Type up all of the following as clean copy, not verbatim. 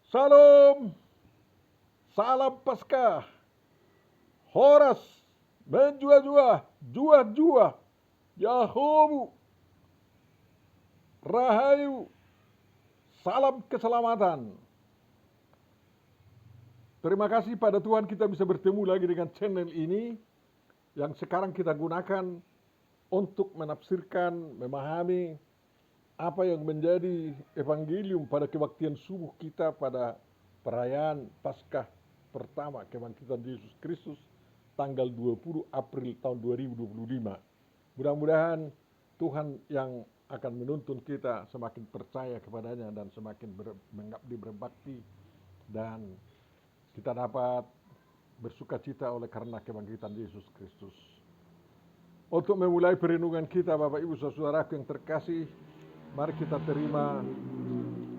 Salam, salam Paskah, Horas, menjua-jua, jua-jua, Yahomu, Rahayu, salam keselamatan. Terima kasih pada Tuhan kita bisa bertemu lagi dengan channel ini yang sekarang kita gunakan untuk menafsirkan, memahami apa yang menjadi evangelium pada kebaktian subuh kita pada perayaan Paskah pertama kebangkitan Yesus Kristus tanggal 20 April tahun 2025. Mudah-mudahan Tuhan yang akan menuntun kita semakin percaya kepadanya dan semakin mengabdi berbakti, dan kita dapat bersukacita oleh karena kebangkitan Yesus Kristus. Untuk memulai perenungan kita, Bapak Ibu Saudaraku yang terkasih, mari kita terima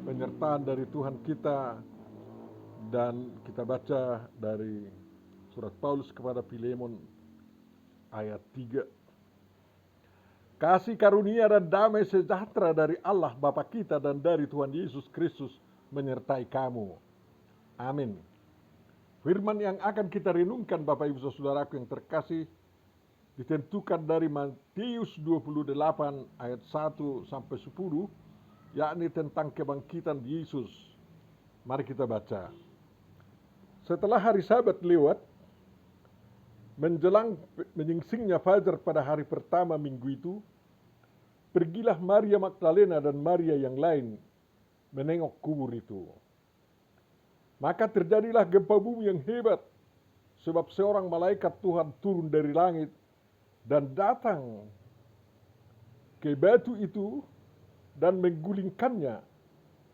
penyertaan dari Tuhan kita, dan kita baca dari surat Paulus kepada Filemon ayat 3. Kasih karunia dan damai sejahtera dari Allah Bapa kita dan dari Tuhan Yesus Kristus menyertai kamu. Amin. Firman yang akan kita renungkan, Bapak Ibu Saudaraku yang terkasih, ditentukan dari Matius 28 ayat 1 sampai 10, yakni tentang kebangkitan Yesus. Mari kita baca. Setelah hari Sabat lewat, menjelang menyingsingnya fajar pada hari pertama minggu itu, pergilah Maria Magdalena dan Maria yang lain menengok kubur itu. Maka terjadilah gempa bumi yang hebat, sebab seorang malaikat Tuhan turun dari langit dan datang ke batu itu dan menggulingkannya,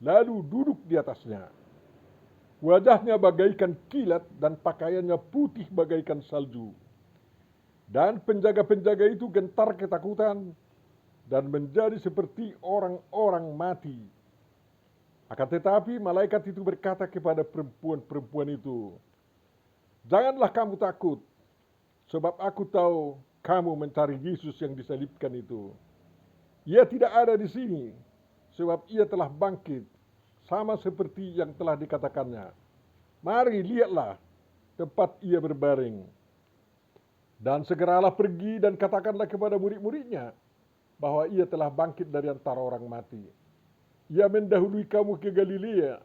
lalu duduk di atasnya. Wajahnya bagaikan kilat dan pakaiannya putih bagaikan salju. Dan penjaga-penjaga itu gentar ketakutan dan menjadi seperti orang-orang mati. Akan tetapi malaikat itu berkata kepada perempuan-perempuan itu, "Janganlah kamu takut, sebab aku tahu kamu mencari Yesus yang disalibkan itu. Ia tidak ada di sini, sebab ia telah bangkit, sama seperti yang telah dikatakannya. Mari lihatlah tempat ia berbaring. Dan segeralah pergi dan katakanlah kepada murid-muridnya bahwa ia telah bangkit dari antara orang mati. Ia mendahului kamu ke Galilea,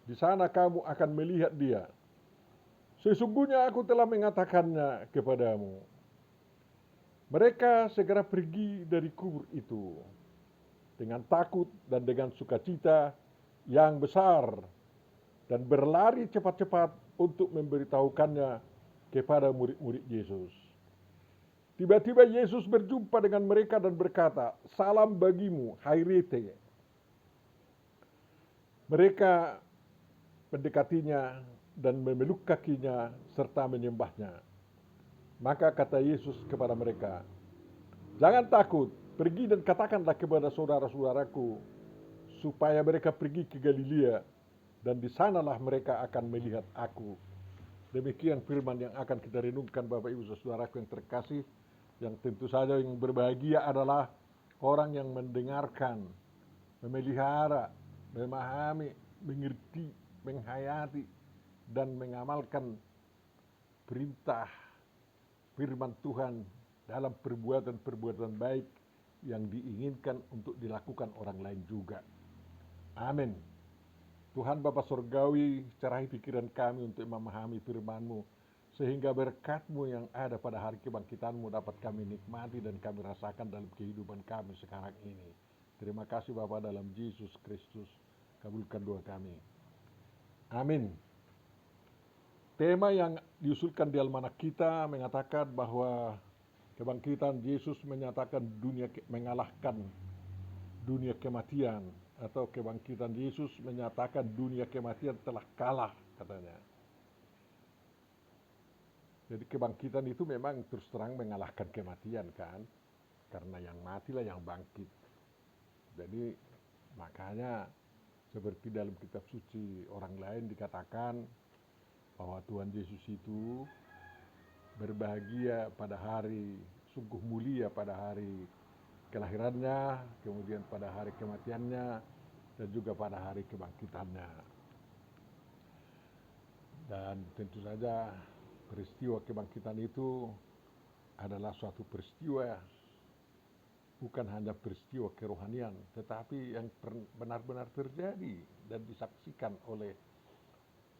di sana kamu akan melihat dia. Sesungguhnya aku telah mengatakannya kepadamu." Mereka segera pergi dari kubur itu dengan takut dan dengan sukacita yang besar, dan berlari cepat-cepat untuk memberitahukannya kepada murid-murid Yesus. Tiba-tiba Yesus berjumpa dengan mereka dan berkata, "Salam bagimu, hai rete." Mereka mendekatinya dan memeluk kakinya serta menyembahnya. Maka kata Yesus kepada mereka, "Jangan takut, pergi dan katakanlah kepada saudara-saudaraku supaya mereka pergi ke Galilea, dan di sanalah mereka akan melihat aku." Demikian firman yang akan kita renungkan, Bapak Ibu Saudaraku yang terkasih, yang tentu saja yang berbahagia adalah orang yang mendengarkan, memelihara, memahami, mengerti, menghayati, dan mengamalkan perintah firman Tuhan dalam perbuatan-perbuatan baik yang diinginkan untuk dilakukan orang lain juga. Amin. Tuhan Bapa Surgawi, cerahi pikiran kami untuk memahami firman-Mu, sehingga berkat-Mu yang ada pada hari kebangkitan-Mu dapat kami nikmati dan kami rasakan dalam kehidupan kami sekarang ini. Terima kasih Bapa, dalam Yesus Kristus, kabulkan doa kami. Amin. Tema yang diusulkan di almanak kita mengatakan bahwa kebangkitan Yesus menyatakan mengalahkan dunia kematian, atau kebangkitan Yesus menyatakan dunia kematian telah kalah, katanya. Jadi kebangkitan itu memang terus terang mengalahkan kematian, kan? Karena yang matilah yang bangkit. Jadi makanya seperti dalam kitab suci orang lain dikatakan bahwa Tuhan Yesus itu berbahagia pada hari, sungguh mulia pada hari kelahirannya, kemudian pada hari kematiannya, dan juga pada hari kebangkitannya. Dan tentu saja peristiwa kebangkitan itu adalah suatu peristiwa, bukan hanya peristiwa kerohanian, tetapi yang benar-benar terjadi dan disaksikan oleh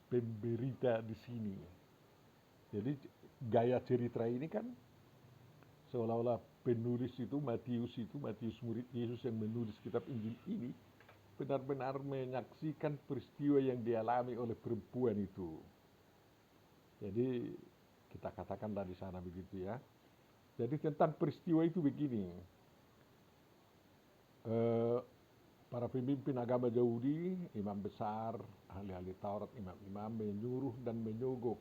pemberita di sini. Jadi gaya cerita ini kan seolah-olah penulis itu Matius murid Yesus yang menulis kitab Injil ini benar-benar menyaksikan peristiwa yang dialami oleh perempuan itu. Jadi kita katakanlah di sana begitu ya. Jadi tentang peristiwa itu begini, para pemimpin agama Yahudi, imam besar, ahli-ahli Taurat, imam-imam menyuruh dan menyogok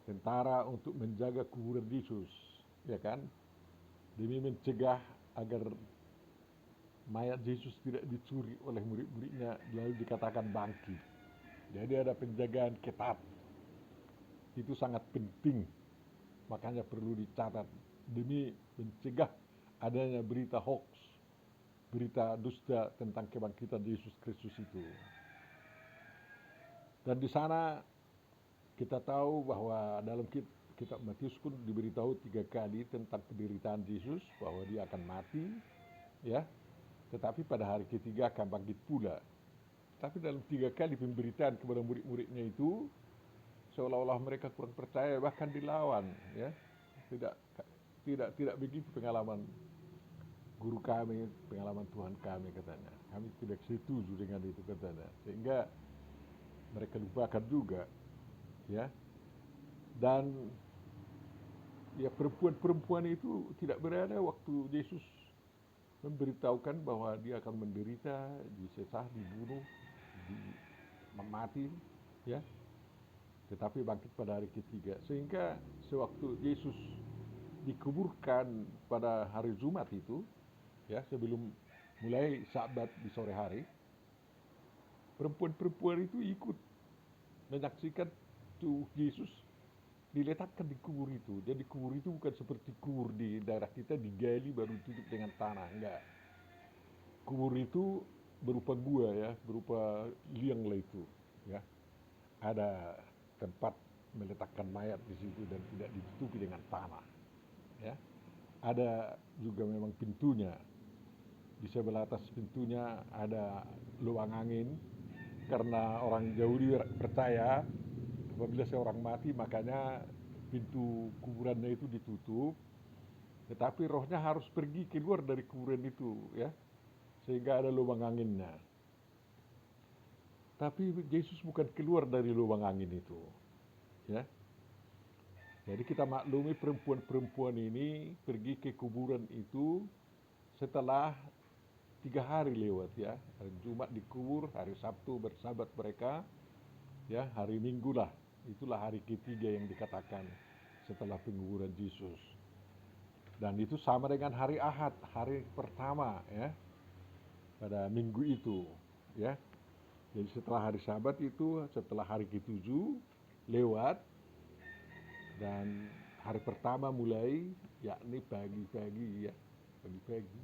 tentara untuk menjaga kuburan Yesus, ya kan? Demi mencegah agar mayat Yesus tidak dicuri oleh murid-muridnya lalu dikatakan bangkit. Jadi ada penjagaan ketat. Itu sangat penting, makanya perlu dicatat demi mencegah adanya berita hoax, berita dusta tentang kebangkitan Yesus Kristus itu. Dan di sana kita tahu bahwa dalam kitab Matius pun diberitahu 3 kali tentang penderitaan Yesus, bahwa dia akan mati, ya, tetapi pada hari ketiga akan bangkit pula. Tapi dalam 3 kali pemberitaan kepada murid-muridnya itu seolah-olah mereka kurang percaya, bahkan dilawan, ya. Tidak begitu pengalaman guru kami, pengalaman Tuhan kami, katanya. Kami tidak setuju dengan itu, katanya. Sehingga mereka lupakan juga, ya. Dan ya perempuan itu tidak berada waktu Yesus memberitahukan bahwa dia akan menderita, disesah, dibunuh, mati, ya. Tetapi bangkit pada hari ketiga. Sehingga sewaktu Yesus dikuburkan pada hari Jumat itu, ya, sebelum mulai Sabat di sore hari, perempuan-perempuan itu ikut menyaksikan tuh Yesus diletakkan di kubur itu. Jadi kubur itu bukan seperti kubur di daerah kita digali baru tutup dengan tanah, enggak. Kubur itu berupa gua, ya, berupa liang lah itu, ya. Ada tempat meletakkan mayat di situ dan tidak ditutupi dengan tanah, ya. Ada juga memang pintunya. Di sebelah atas pintunya ada lubang angin, karena orang Yahudi percaya apabila seorang mati makanya pintu kuburannya itu ditutup, tetapi rohnya harus pergi keluar dari kuburan itu, ya, sehingga ada lubang anginnya. Tapi Yesus bukan keluar dari lubang angin itu, ya. Jadi kita maklumi perempuan-perempuan ini pergi ke kuburan itu setelah 3 hari lewat, ya. Hari Jumat dikubur, hari Sabtu bersabat mereka, ya, hari Minggu lah. Itulah hari ketiga yang dikatakan setelah penguburan Yesus. Dan itu sama dengan hari Ahad, hari pertama, ya, pada minggu itu, ya. Jadi setelah hari Sabat itu, setelah hari ke-7 lewat, dan hari pertama mulai, yakni pagi-pagi, ya, pagi-pagi.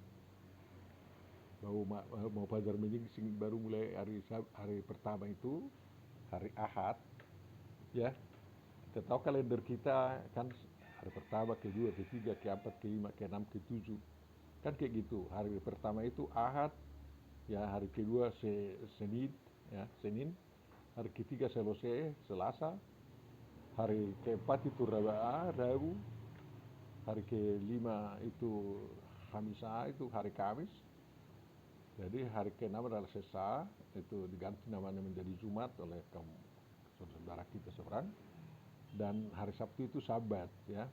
Mau fajar menyingsing baru mulai hari pertama itu, hari Ahad, ya. Kita tahu kalender kita kan hari pertama, kedua, ketiga, keempat, kelima, keenam, ketujuh, kan kayak gitu. Hari pertama itu Ahad, ya, hari kedua Senin, ya, Senin, hari ketiga Selasa, hari keempat itu Rabu, hari kelima itu Hamisa, itu hari Kamis. Jadi hari keenam adalah Selasa, itu diganti namanya menjadi Jumat oleh saudara kita seorang. Dan hari Sabtu itu Sabat, ya.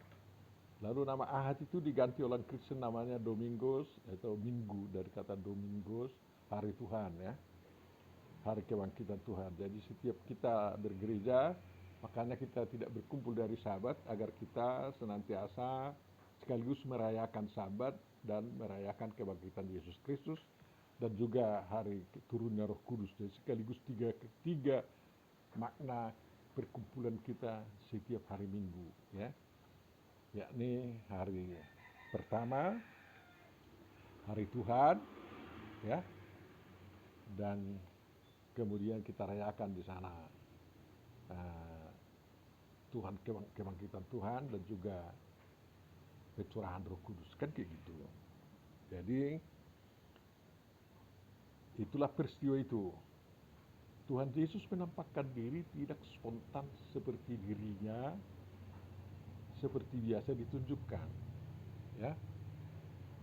Lalu nama Ahad itu diganti oleh Kristen namanya Domingos, atau Minggu, dari kata Domingos, hari Tuhan, ya, hari kebangkitan Tuhan. Jadi setiap kita bergereja, makanya kita tidak berkumpul dari Sabat, agar kita senantiasa sekaligus merayakan Sabat dan merayakan kebangkitan Yesus Kristus, dan juga hari turunnya Roh Kudus. Jadi sekaligus tiga makna perkumpulan kita setiap hari Minggu, ya, yakni hari pertama, hari Tuhan, ya, dan kemudian kita rayakan di sana. uh, Tuhan, kebangkitan Tuhan dan juga pencurahan Roh Kudus, kan kayak gitu. Jadi itulah peristiwa itu. Tuhan Yesus menampakkan diri tidak spontan seperti dirinya, seperti biasa ditunjukkan. Ya,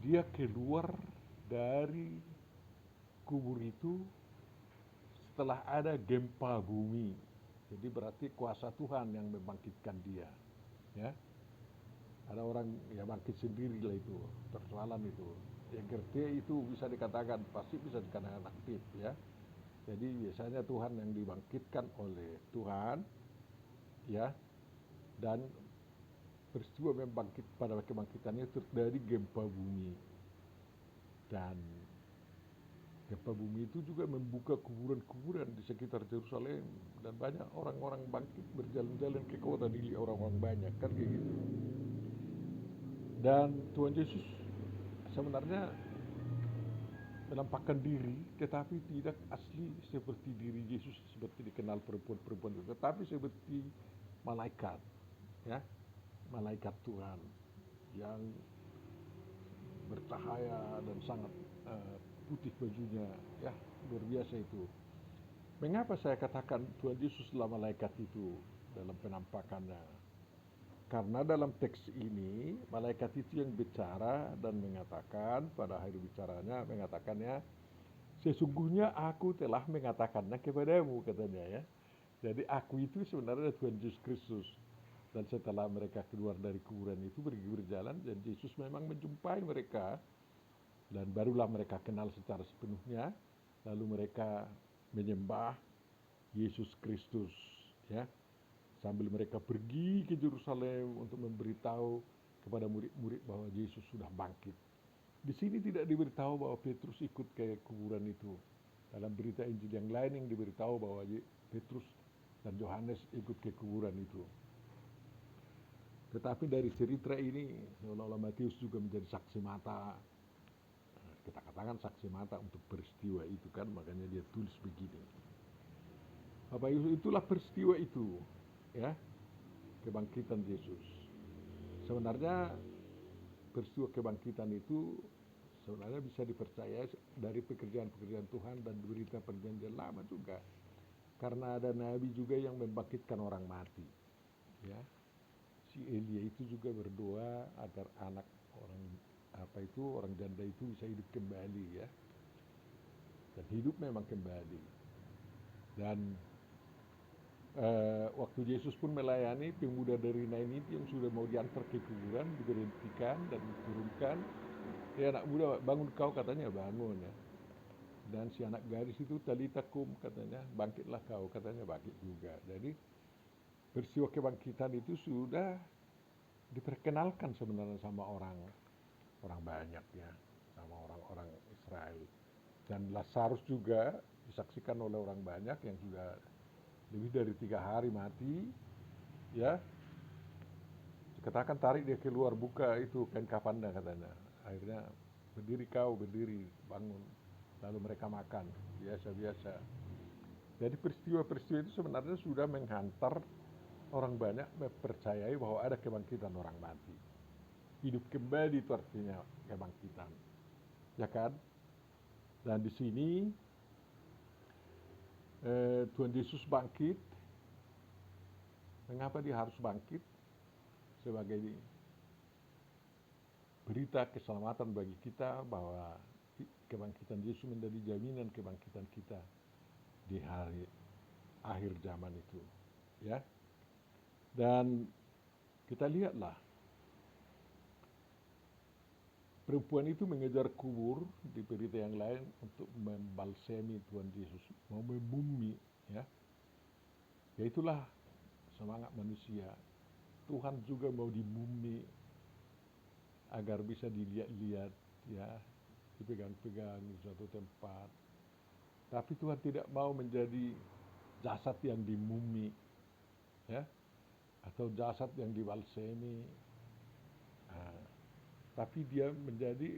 dia keluar dari kubur itu setelah ada gempa bumi. Jadi berarti kuasa Tuhan yang membangkitkan dia. Ya, ada orang ya bangkit sendiri lah itu, persoalan itu. Yang gerti itu bisa dikatakan, pasti bisa dikatakan aktif ya. Jadi biasanya Tuhan yang dibangkitkan oleh Tuhan ya, dan peristiwa membangkit pada kebangkitannya terjadi gempa bumi. Dan gempa bumi itu juga membuka kuburan-kuburan di sekitar Yerusalem, dan banyak orang-orang bangkit berjalan-jalan ke kota, dilihat orang-orang banyak kan kayak gitu. Dan Tuhan Yesus sebenarnya menampakkan diri, tetapi tidak asli seperti diri Yesus seperti dikenal perempuan-perempuan itu, tetapi seperti malaikat, ya, malaikat Tuhan yang bercahaya dan sangat putih bajunya, ya, luar biasa itu. Mengapa saya katakan Tuhan Yesus adalah malaikat itu dalam penampakannya? Karena dalam teks ini malaikat itu yang bicara dan mengatakan pada akhir bicaranya, mengatakannya, sesungguhnya aku telah mengatakannya kepadamu, katanya ya. Jadi aku itu sebenarnya Tuhan Yesus Kristus. Dan setelah mereka keluar dari kuburan itu pergi berjalan, dan Yesus memang menjumpai mereka, dan barulah mereka kenal secara sepenuhnya. Lalu mereka menyembah Yesus Kristus, ya. Sambil mereka pergi ke Yerusalem untuk memberitahu kepada murid-murid bahwa Yesus sudah bangkit. Di sini tidak diberitahu bahwa Petrus ikut ke kuburan itu. Dalam berita Injil yang lain yang diberitahu bahwa Petrus dan Yohanes ikut ke kuburan itu. Tetapi dari cerita ini, seolah-olah Matius juga menjadi saksi mata. Kita katakan saksi mata untuk peristiwa itu kan, makanya dia tulis begini. Bapak Ibu, itulah peristiwa itu, ya, kebangkitan Yesus. Sebenarnya peristiwa kebangkitan itu sebenarnya bisa dipercaya dari pekerjaan-pekerjaan Tuhan dan berita perjanjian lama juga. Karena ada nabi juga yang membangkitkan orang mati. Ya. Si Elia itu juga berdoa agar anak orang janda itu bisa hidup kembali ya. Dan hidup memang kembali. Dan waktu Yesus pun melayani pemuda dari Nain itu yang sudah mau diantar ke kuburan, diberhentikan dan diturunkan. Ya, anak muda, bangun kau, katanya, bangun ya. Dan si anak gadis itu, talita kum, katanya, bangkitlah kau, katanya, bangkit juga. Jadi peristiwa kebangkitan itu sudah diperkenalkan sebenarnya sama orang banyak ya, sama orang-orang Israel. Dan Lazarus juga disaksikan oleh orang banyak yang sudah lebih dari 3 hari mati, ya. Dikatakan tarik dia keluar, buka itu kain kafannya, katanya. Akhirnya berdiri kau, berdiri, bangun. Lalu mereka makan, biasa-biasa. Jadi peristiwa-peristiwa itu sebenarnya sudah menghantar orang banyak mempercayai bahwa ada kebangkitan orang mati. Hidup kembali itu artinya kebangkitan, ya kan? Dan di sini Tuhan Yesus bangkit. Mengapa dia harus bangkit? Sebagai berita keselamatan bagi kita, bahwa kebangkitan Yesus menjadi jaminan kebangkitan kita di hari akhir zaman itu, ya. Dan kita lihatlah perempuan itu mengejar kubur di berita yang lain untuk membalsemi Tuhan Yesus, mau membumi, ya. Ya itulah semangat manusia. Tuhan juga mau dibumi agar bisa dilihat-lihat, ya, dipegang-pegang di suatu tempat. Tapi Tuhan tidak mau menjadi jasad yang dimumi, ya, atau jasad yang dibalsemi. Nah, tapi dia menjadi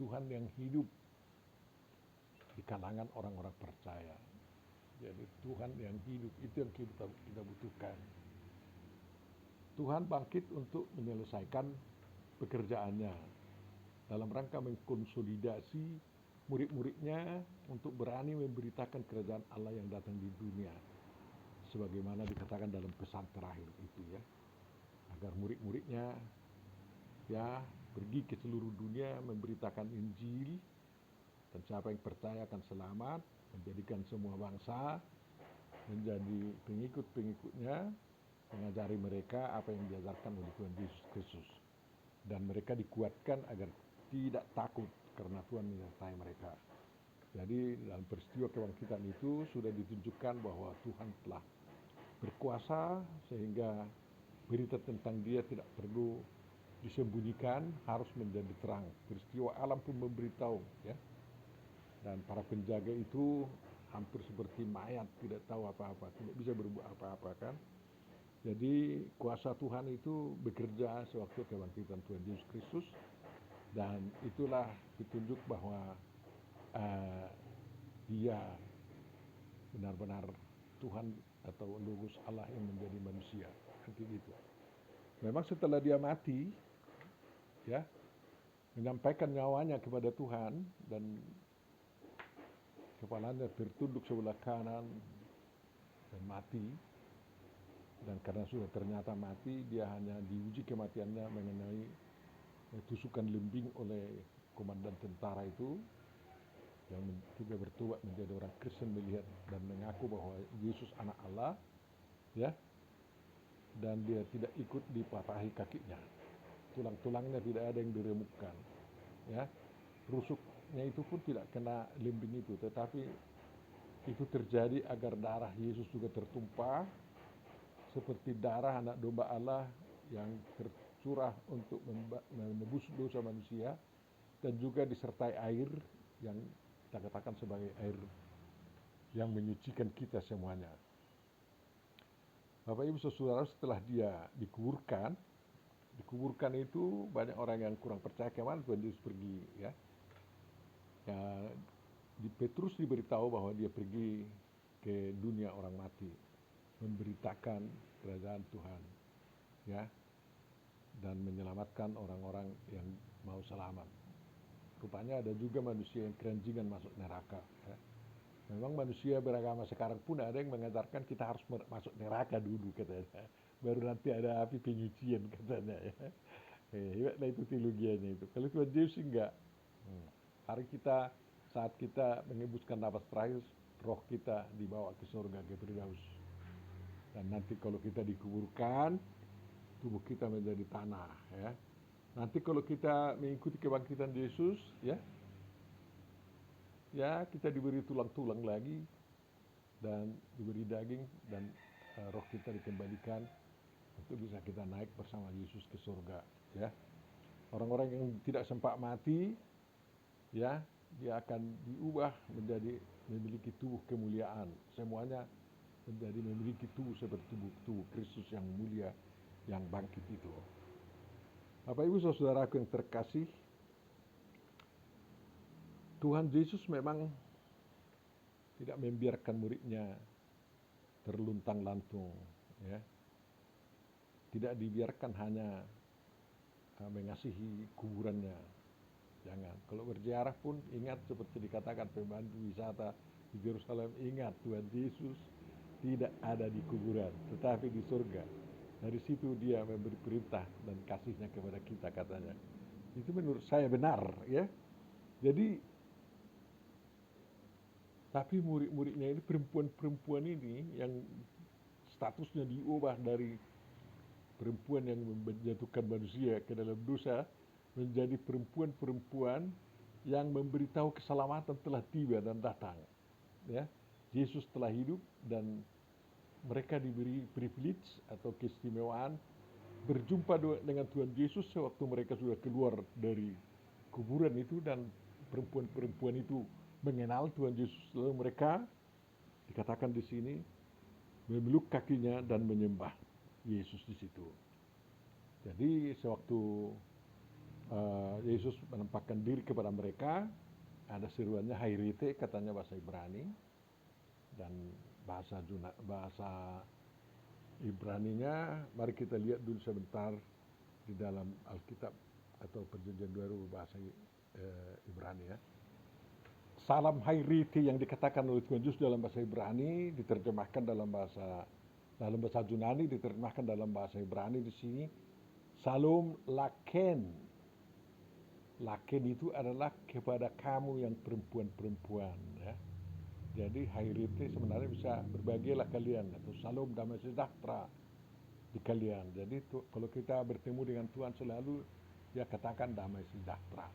Tuhan yang hidup di kalangan orang-orang percaya. Jadi Tuhan yang hidup, itu yang kita butuhkan. Tuhan bangkit untuk menyelesaikan pekerjaannya dalam rangka mengkonsolidasi murid-muridnya untuk berani memberitakan kerajaan Allah yang datang di dunia, sebagaimana dikatakan dalam pesan terakhir itu ya, agar murid-muridnya ya pergi ke seluruh dunia memberitakan Injil, dan siapa yang percaya akan selamat, menjadikan semua bangsa menjadi pengikut-pengikutnya, mengajari mereka apa yang diajarkan oleh Tuhan Yesus Kristus, dan mereka dikuatkan agar tidak takut karena Tuhan menyertai mereka. Jadi dalam peristiwa kebangkitan itu sudah ditunjukkan bahwa Tuhan telah berkuasa sehingga berita tentang Dia tidak perlu disembunyikan, harus menjadi terang. Peristiwa alam pun memberitahu ya. Dan para penjaga itu hampir seperti mayat, tidak tahu apa-apa, tidak bisa berbuat apa-apa kan. Jadi kuasa Tuhan itu bekerja sewaktu kebangkitan Tuhan Yesus Kristus, dan itulah petunjuk bahwa Dia benar-benar Tuhan atau Logos Allah yang menjadi manusia. Gitu. Memang setelah Dia mati, ya, menyampaikan nyawanya kepada Tuhan dan kepalanya tertunduk sebelah kanan dan mati. Dan karena sudah ternyata mati, Dia hanya diuji kematiannya mengenai tusukan lembing oleh komandan tentara itu, yang tidak bertobat menjadi orang Kristen, melihat dan mengaku bahwa Yesus anak Allah, ya, dan dia tidak ikut dipatahi kakinya, tulang-tulangnya tidak ada yang diremukkan, ya, rusuknya itu pun tidak kena lembing itu, tetapi itu terjadi agar darah Yesus juga tertumpah seperti darah anak domba Allah yang tercurah untuk menebus dosa manusia, dan juga disertai air yang kita katakan sebagai air yang menyucikan kita semuanya. Bapak Ibu Saudara, setelah Dia dikuburkan itu banyak orang yang kurang percaya kemana Tuhan Yesus pergi ya. Ya, di Petrus diberitahu bahwa Dia pergi ke dunia orang mati, memberitakan kerajaan Tuhan ya, dan menyelamatkan orang-orang yang mau selamat. Rupanya ada juga manusia yang keranjingan masuk neraka ya. Memang manusia beragama sekarang pun ada yang mengajarkan kita harus masuk neraka dulu katanya, baru nanti ada api penyucian katanya ya. Hebatlah itu teologianya itu. Kalau Tuhan Yesus enggak. Hari kita, saat kita mengembuskan nafas terakhir, roh kita dibawa ke surga, ke Firdaus. Dan nanti kalau kita dikuburkan, tubuh kita menjadi tanah ya. Nanti kalau kita mengikuti kebangkitan Yesus ya, kita diberi tulang-tulang lagi dan diberi daging, dan roh kita dikembalikan untuk bisa kita naik bersama Yesus ke surga ya. Orang-orang yang tidak sempat mati ya, dia akan diubah menjadi memiliki tubuh kemuliaan. Semuanya menjadi memiliki tubuh seperti tubuh Kristus yang mulia yang bangkit itu. Bapak Ibu Saudaraku yang terkasih, Tuhan Yesus memang tidak membiarkan muridnya terluntang-lantung ya. Tidak dibiarkan hanya mengasihi kuburannya. Jangan. Kalau berziarah pun ingat seperti dikatakan pemandu wisata di Yerusalem, ingat Tuhan Yesus tidak ada di kuburan, tetapi di surga. Dari situ Dia memberi perintah dan kasihnya kepada kita katanya. Itu menurut saya benar ya. Jadi tapi murid-muridnya ini, perempuan-perempuan ini yang statusnya diubah dari perempuan yang menjatuhkan manusia ke dalam dosa menjadi perempuan-perempuan yang memberitahu keselamatan telah tiba dan datang ya. Yesus telah hidup dan mereka diberi privilege atau keistimewaan berjumpa dengan Tuhan Yesus sewaktu mereka sudah keluar dari kuburan itu, dan perempuan-perempuan itu mengenal Tuhan Yesus, lalu mereka dikatakan di sini memeluk kakinya dan menyembah Yesus di situ. Jadi sewaktu Yesus menampakkan diri kepada mereka, ada seruannya hairete katanya bahasa Ibrani, dan bahasa Ibraninya. Mari kita lihat dulu sebentar di dalam Alkitab atau Perjanjian Baru bahasa Ibrani ya. Salam Hairiti yang dikatakan oleh Tuhan Yesus dalam bahasa Ibrani diterjemahkan dalam bahasa Yunani, diterjemahkan dalam bahasa Ibrani di sini. Salam Laken. Laken itu adalah kepada kamu yang perempuan-perempuan ya. Jadi Hairiti sebenarnya bisa berbahagialah kalian, atau salam damai sejahtera di kalian. Jadi kalau kita bertemu dengan Tuhan selalu dia katakan damai sejahtera.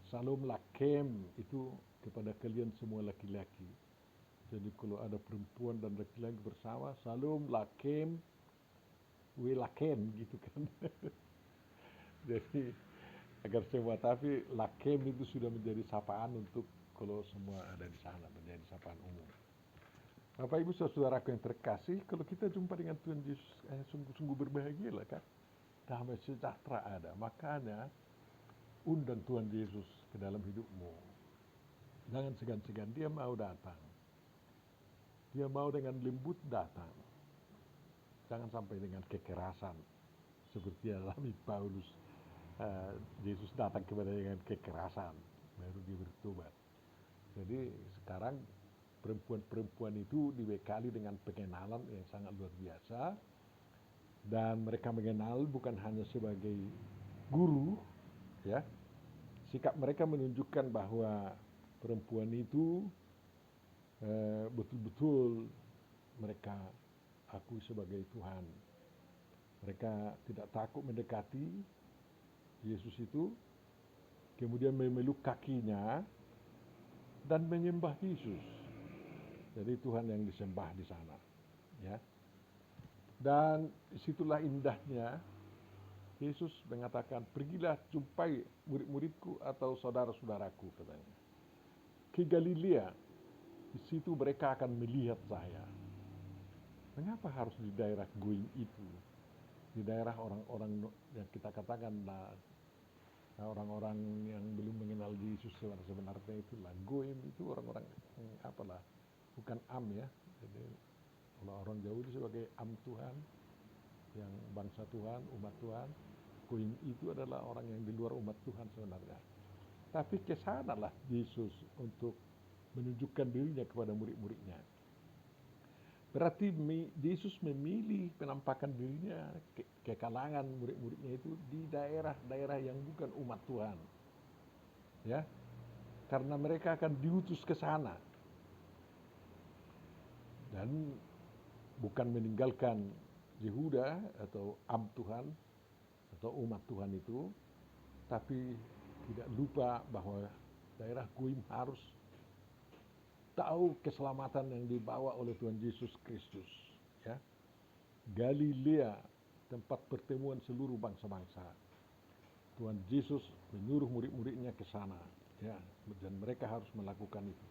Salam Lakem itu kepada kalian semua laki-laki. Jadi kalau ada perempuan dan laki-laki bersama, salam Lakem Lakem gitu kan. Jadi agar semua, tapi Lakem itu sudah menjadi sapaan untuk kalau semua ada di sana, menjadi sapaan umum. Bapak Ibu saudaraku yang terkasih, kalau kita jumpa dengan Tuhan Yesus, sungguh-sungguh berbahagialah kan. Damai sejahtera ada. Makanya undang Tuhan Yesus ke dalam hidupmu. Jangan segan-segan, dia mau datang. Dia mau dengan lembut datang. Jangan sampai dengan kekerasan. Seperti yang alami Paulus. Yesus datang kepada dengan kekerasan. Baru dia bertobat. Jadi sekarang perempuan-perempuan itu dibekali dengan pengenalan yang sangat luar biasa. Dan mereka mengenal bukan hanya sebagai guru, ya. Sikap mereka menunjukkan bahwa perempuan itu betul-betul mereka akui sebagai Tuhan. Mereka tidak takut mendekati Yesus itu, kemudian memeluk kakinya dan menyembah Yesus. Jadi Tuhan yang disembah di sana, ya. Dan disitulah indahnya Yesus mengatakan, pergilah jumpai murid-muridku atau saudara-saudaraku, katanya, ke Galilea. Di situ mereka akan melihat saya. Mengapa harus di daerah Goim itu? Di daerah orang-orang yang kita katakan orang-orang yang belum mengenal Yesus sebenarnya itulah. Goim itu orang-orang apalah, bukan Am ya. Jadi kalau orang jauh itu sebagai Am Tuhan, yang bangsa Tuhan, umat Tuhan. Goim itu adalah orang yang di luar umat Tuhan sebenarnya. Tapi kesanalah Yesus untuk menunjukkan dirinya kepada murid-muridnya. Berarti Yesus memilih penampakan dirinya ke kalangan murid-muridnya itu di daerah-daerah yang bukan umat Tuhan. Ya. Karena mereka akan diutus ke sana. Dan bukan meninggalkan Yehuda atau Am Tuhan atau umat Tuhan itu, tapi tidak lupa bahwa daerah Goim harus tahu keselamatan yang dibawa oleh Tuhan Yesus Kristus, ya. Galilea, tempat pertemuan seluruh bangsa-bangsa. Tuhan Yesus menyuruh murid-muridnya ke sana, ya, dan mereka harus melakukan itu.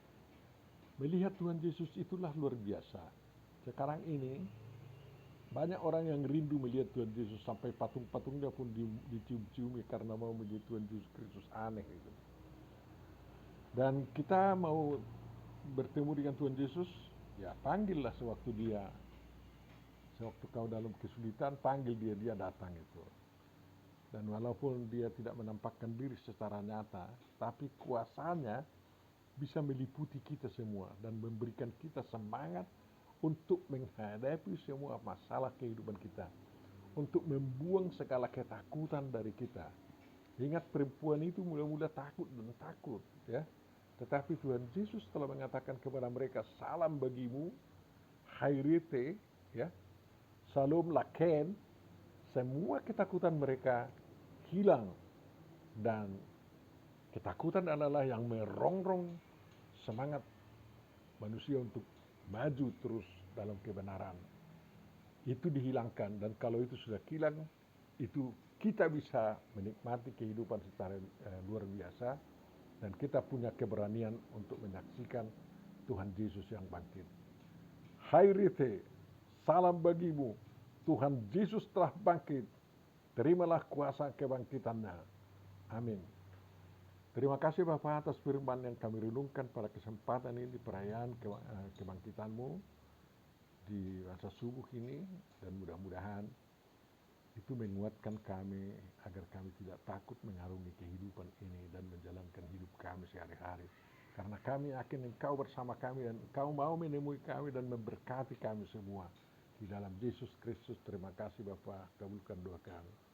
Melihat Tuhan Yesus itulah luar biasa. Sekarang ini banyak orang yang rindu melihat Tuhan Yesus, sampai patung-patungnya pun dicium-ciumi karena mau melihat Tuhan Yesus Kristus, aneh itu. Dan kita mau bertemu dengan Tuhan Yesus, ya panggillah sewaktu kau dalam kesulitan, panggil dia datang itu. Dan walaupun dia tidak menampakkan diri secara nyata, tapi kuasanya bisa meliputi kita semua dan memberikan kita semangat untuk menghadapi semua masalah kehidupan kita, untuk membuang segala ketakutan dari kita. Ingat, perempuan itu mula-mula takut dan takut, ya. Tetapi Tuhan Yesus telah mengatakan kepada mereka, salam bagimu, hairete, ya, salam laken, semua ketakutan mereka hilang. Dan ketakutan adalah yang merongrong semangat manusia untuk maju terus dalam kebenaran. Itu dihilangkan, dan kalau itu sudah hilang, itu kita bisa menikmati kehidupan secara luar biasa. Dan kita punya keberanian untuk menyaksikan Tuhan Yesus yang bangkit. Hairite, salam bagimu, Tuhan Yesus telah bangkit. Terimalah kuasa kebangkitannya. Amin. Terima kasih Bapak atas firman yang kami renungkan pada kesempatan ini, perayaan kebangkitanmu. di masa subuh ini, dan mudah-mudahan itu menguatkan kami agar kami tidak takut mengarungi kehidupan ini dan menjalankan hidup kami sehari-hari. Karena kami yakin Engkau bersama kami dan Engkau mau menemui kami dan memberkati kami semua. Di dalam Yesus Kristus, terima kasih Bapa, kabulkan doa kami.